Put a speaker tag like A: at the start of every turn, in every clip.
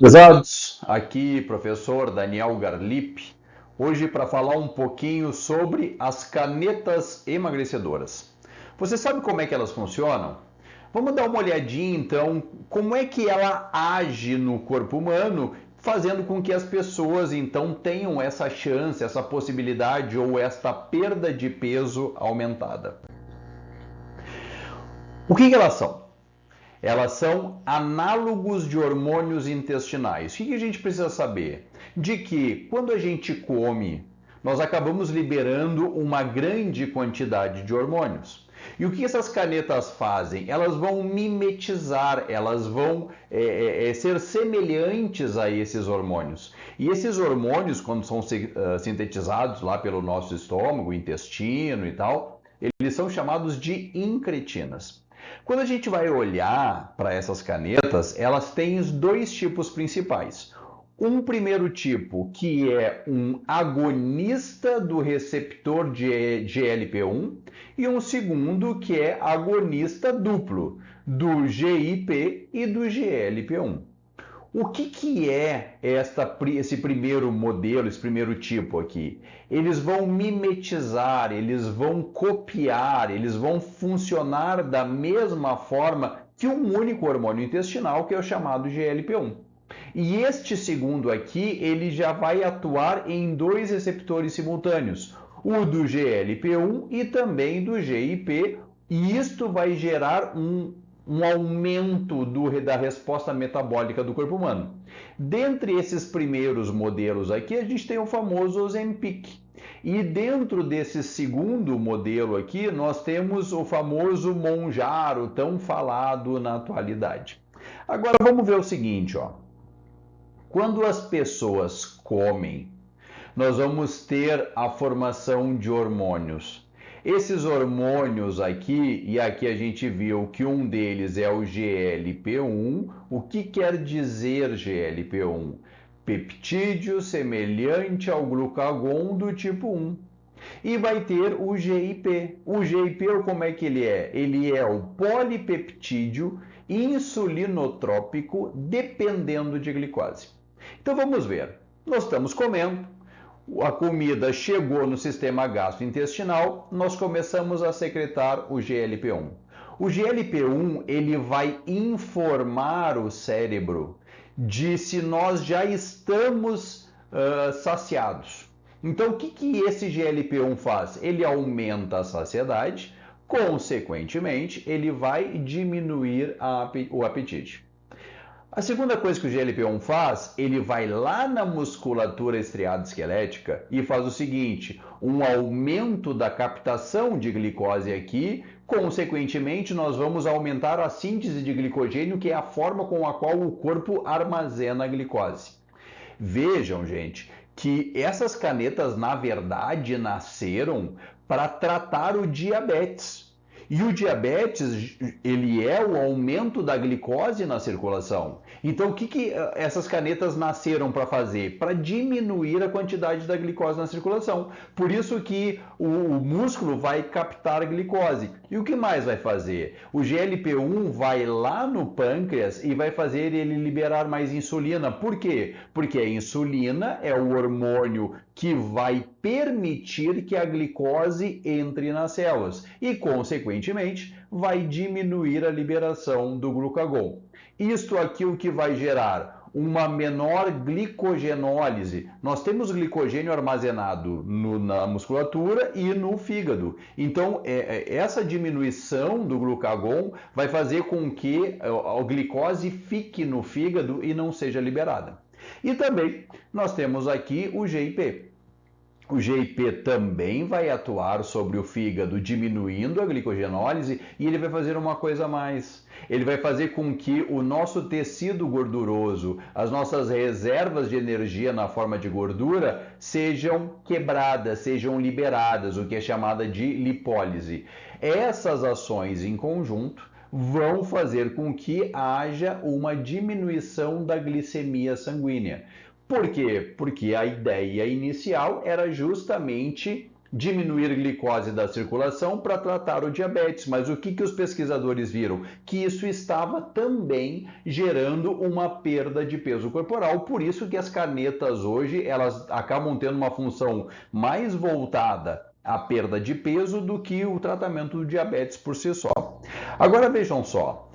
A: Pesados, aqui professor Daniel Garlip, hoje para falar um pouquinho sobre as canetas emagrecedoras. Você sabe como é que elas funcionam? Vamos dar uma olhadinha então, como é que ela age no corpo humano, fazendo com que as pessoas então tenham essa chance, essa possibilidade ou esta perda de peso aumentada. O que elas são? Elas são análogos de hormônios intestinais. O que a gente precisa saber? De que quando a gente come, nós acabamos liberando uma grande quantidade de hormônios. E o que essas canetas fazem? Elas vão mimetizar, elas vão ser semelhantes a esses hormônios. E esses hormônios, quando são sintetizados lá pelo nosso estômago, intestino e tal, eles são chamados de incretinas. Quando a gente vai olhar para essas canetas, elas têm os dois tipos principais. Um primeiro tipo, que é um agonista do receptor de GLP-1, e um segundo, que é agonista duplo, do GIP e do GLP-1. O que é esse primeiro modelo, esse primeiro tipo aqui? Eles vão mimetizar, eles vão copiar, eles vão funcionar da mesma forma que um único hormônio intestinal, que é o chamado GLP-1. E este segundo aqui, ele já vai atuar em dois receptores simultâneos, o do GLP-1 e também do GIP, e isto vai gerar um aumento da resposta metabólica do corpo humano. Dentre esses primeiros modelos aqui, a gente tem o famoso Ozempic. E dentro desse segundo modelo aqui, nós temos o famoso Mounjaro, tão falado na atualidade. Agora vamos ver o seguinte, ó. Quando as pessoas comem, nós vamos ter a formação de hormônios. Esses hormônios aqui, e aqui a gente viu que um deles é o GLP-1. O que quer dizer GLP-1? Peptídeo semelhante ao glucagon do tipo 1. E vai ter o GIP. O GIP, como é que ele é? Ele é o polipeptídeo insulinotrópico dependendo de glicose. Então vamos ver. Nós estamos comendo, a comida chegou no sistema gastrointestinal, nós começamos a secretar o GLP-1. O GLP-1 ele vai informar o cérebro de se nós já estamos saciados. Então, o que esse GLP-1 faz? Ele aumenta a saciedade, consequentemente, ele vai diminuir o apetite. A segunda coisa que o GLP-1 faz, ele vai lá na musculatura estriada esquelética e faz o seguinte, um aumento da captação de glicose aqui, consequentemente nós vamos aumentar a síntese de glicogênio, que é a forma com a qual o corpo armazena a glicose. Vejam, gente, que essas canetas na verdade nasceram para tratar o diabetes. E o diabetes, ele é o aumento da glicose na circulação. Então, o que essas canetas nasceram para fazer? Para diminuir a quantidade da glicose na circulação. Por isso que o músculo vai captar a glicose. E o que mais vai fazer? O GLP-1 vai lá no pâncreas e vai fazer ele liberar mais insulina. Por quê? Porque a insulina é o hormônio que vai permitir que a glicose entre nas células e, consequentemente, vai diminuir a liberação do glucagon. Isto aqui o que vai gerar uma menor glicogenólise. Nós temos glicogênio armazenado na musculatura e no fígado. Então, essa diminuição do glucagon vai fazer com que a glicose fique no fígado e não seja liberada. E também nós temos aqui o GIP. O GIP também vai atuar sobre o fígado, diminuindo a glicogenólise, e ele vai fazer uma coisa a mais. Ele vai fazer com que o nosso tecido gorduroso, as nossas reservas de energia na forma de gordura, sejam quebradas, sejam liberadas, o que é chamada de lipólise. Essas ações em conjunto vão fazer com que haja uma diminuição da glicemia sanguínea. Por quê? Porque a ideia inicial era justamente diminuir glicose da circulação para tratar o diabetes. Mas o que os pesquisadores viram? Que isso estava também gerando uma perda de peso corporal. Por isso que as canetas hoje elas acabam tendo uma função mais voltada à perda de peso do que o tratamento do diabetes por si só. Agora vejam só.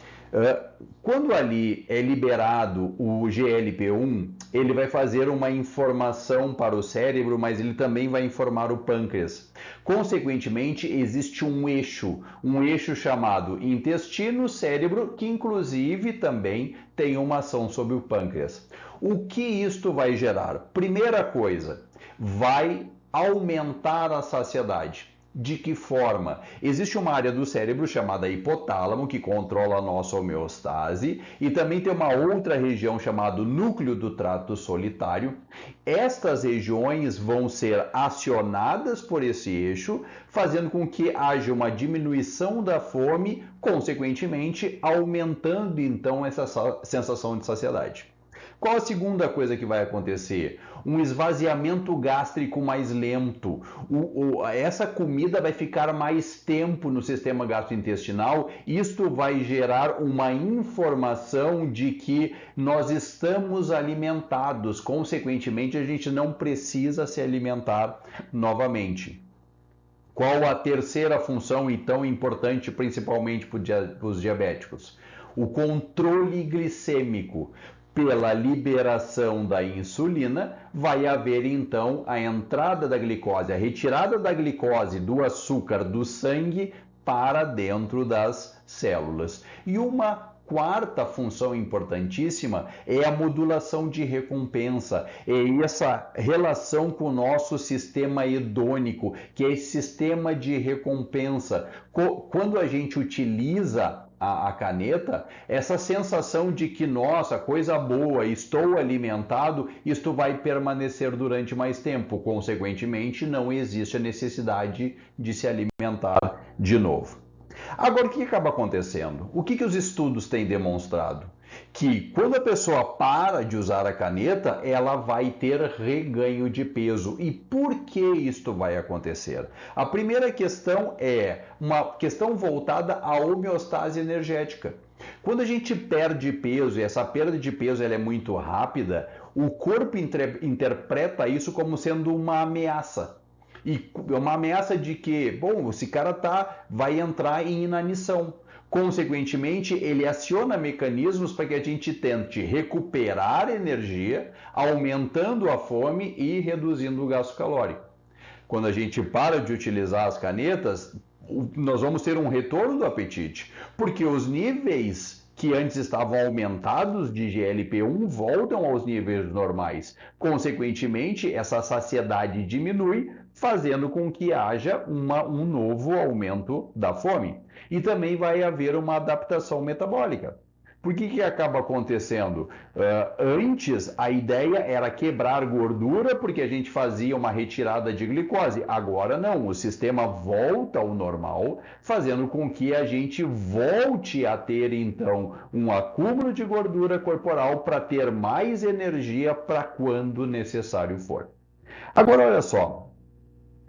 A: Quando ali é liberado o GLP-1, ele vai fazer uma informação para o cérebro, mas ele também vai informar o pâncreas. Consequentemente, existe um eixo chamado intestino-cérebro, que inclusive também tem uma ação sobre o pâncreas. O que isto vai gerar? Primeira coisa, vai aumentar a saciedade. De que forma? Existe uma área do cérebro chamada hipotálamo, que controla a nossa homeostase, e também tem uma outra região chamada núcleo do trato solitário. Estas regiões vão ser acionadas por esse eixo, fazendo com que haja uma diminuição da fome, consequentemente aumentando então essa sensação de saciedade. Qual a segunda coisa que vai acontecer? Um esvaziamento gástrico mais lento. Essa comida vai ficar mais tempo no sistema gastrointestinal. Isto vai gerar uma informação de que nós estamos alimentados. Consequentemente, a gente não precisa se alimentar novamente. Qual a terceira função e tão importante, principalmente para os diabéticos? O controle glicêmico. Pela liberação da insulina, vai haver então a entrada da glicose, a retirada da glicose do açúcar do sangue para dentro das células. E uma quarta função importantíssima é a modulação de recompensa, é essa relação com o nosso sistema hedônico, que é esse sistema de recompensa. Quando a gente utiliza a caneta, essa sensação de que, nossa, coisa boa, estou alimentado, isto vai permanecer durante mais tempo. Consequentemente, não existe a necessidade de se alimentar de novo. Agora, o que acaba acontecendo? O que os estudos têm demonstrado? Que quando a pessoa para de usar a caneta, ela vai ter reganho de peso. E por que isto vai acontecer? A primeira questão é uma questão voltada à homeostase energética. Quando a gente perde peso, e essa perda de peso ela é muito rápida, o corpo interpreta isso como sendo uma ameaça. E uma ameaça de que, bom, esse cara vai entrar em inanição. Consequentemente, ele aciona mecanismos para que a gente tente recuperar energia, aumentando a fome e reduzindo o gasto calórico. Quando a gente para de utilizar as canetas, nós vamos ter um retorno do apetite, porque os níveis que antes estavam aumentados de GLP-1 voltam aos níveis normais. Consequentemente, essa saciedade diminui, fazendo com que haja um novo aumento da fome. E também vai haver uma adaptação metabólica. Por que acaba acontecendo? Antes, a ideia era quebrar gordura, porque a gente fazia uma retirada de glicose. Agora não, o sistema volta ao normal, fazendo com que a gente volte a ter, então, um acúmulo de gordura corporal para ter mais energia para quando necessário for. Agora, olha só.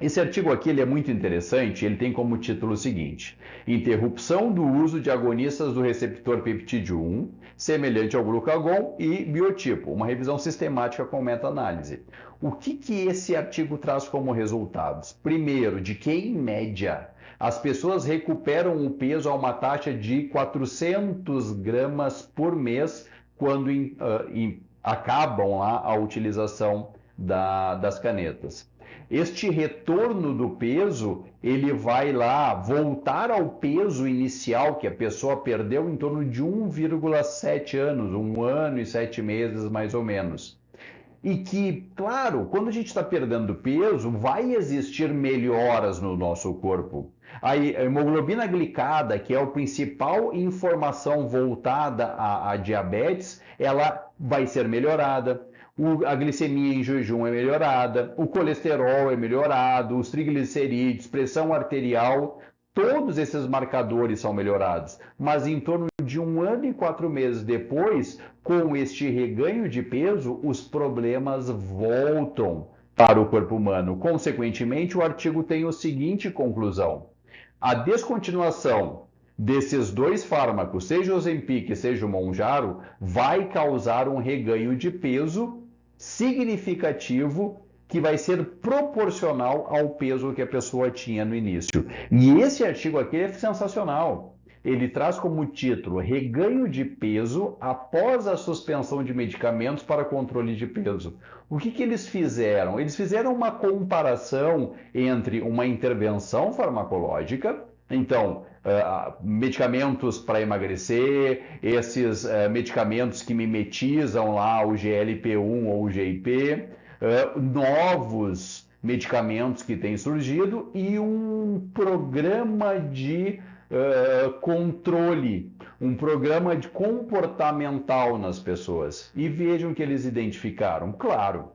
A: Esse artigo aqui ele é muito interessante, ele tem como título o seguinte: interrupção do uso de agonistas do receptor peptídeo 1, semelhante ao glucagon e biotipo, uma revisão sistemática com meta-análise. O que esse artigo traz como resultados? Primeiro, de que em média as pessoas recuperam o peso a uma taxa de 400 gramas por mês quando acabam lá a utilização das canetas. Este retorno do peso, ele vai lá voltar ao peso inicial que a pessoa perdeu em torno de 1,7 anos, 1 ano e 7 meses mais ou menos. E que, claro, quando a gente está perdendo peso, vai existir melhoras no nosso corpo. A hemoglobina glicada, que é a principal informação voltada à diabetes, ela vai ser melhorada. A glicemia em jejum é melhorada, o colesterol é melhorado, os triglicerídeos, pressão arterial, todos esses marcadores são melhorados. Mas em torno de 1 ano e 4 meses depois, com este reganho de peso, os problemas voltam para o corpo humano. Consequentemente, o artigo tem a seguinte conclusão: a descontinuação desses dois fármacos, seja o Ozempic, seja o Mounjaro, vai causar um reganho de peso significativo que vai ser proporcional ao peso que a pessoa tinha no início. E esse artigo aqui é sensacional. Ele traz como título reganho de peso após a suspensão de medicamentos para controle de peso. O que eles fizeram? Eles fizeram uma comparação entre uma intervenção farmacológica, então, medicamentos para emagrecer, esses medicamentos que mimetizam lá o GLP-1 ou o GIP, novos medicamentos que têm surgido e um programa de controle, um programa de comportamental nas pessoas. E vejam que eles identificaram. Claro,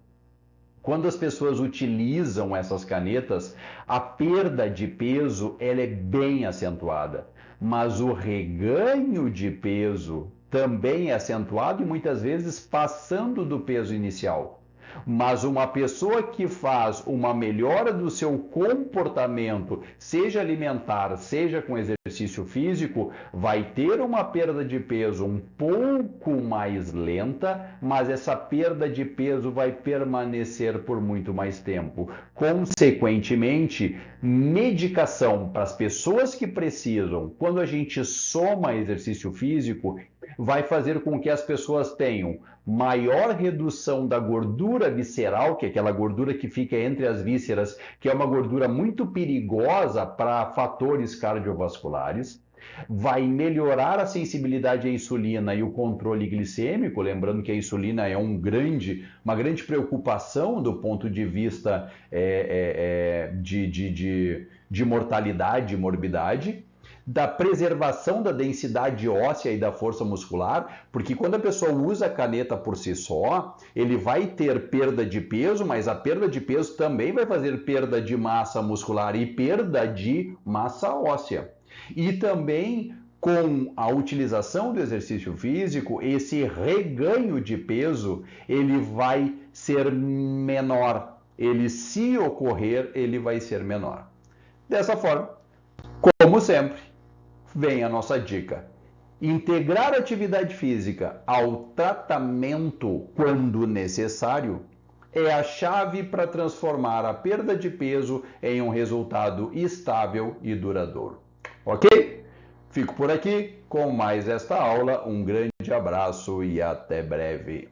A: quando as pessoas utilizam essas canetas, a perda de peso ela é bem acentuada, mas o reganho de peso também é acentuado e muitas vezes passando do peso inicial. Mas uma pessoa que faz uma melhora do seu comportamento, seja alimentar, seja com exercício físico, vai ter uma perda de peso um pouco mais lenta, mas essa perda de peso vai permanecer por muito mais tempo. Consequentemente, medicação para as pessoas que precisam, quando a gente soma exercício físico, vai fazer com que as pessoas tenham maior redução da gordura visceral, que é aquela gordura que fica entre as vísceras, que é uma gordura muito perigosa para fatores cardiovasculares, vai melhorar a sensibilidade à insulina e o controle glicêmico, lembrando que a insulina é uma grande preocupação do ponto de vista de mortalidade e morbidade, da preservação da densidade óssea e da força muscular, porque quando a pessoa usa a caneta por si só, ele vai ter perda de peso, mas a perda de peso também vai fazer perda de massa muscular e perda de massa óssea. E também com a utilização do exercício físico, esse reganho de peso, ele vai ser menor. Ele, se ocorrer, ele vai ser menor. Dessa forma, como sempre, vem a nossa dica. Integrar a atividade física ao tratamento quando necessário é a chave para transformar a perda de peso em um resultado estável e duradouro. Ok? Fico por aqui com mais esta aula. Um grande abraço e até breve.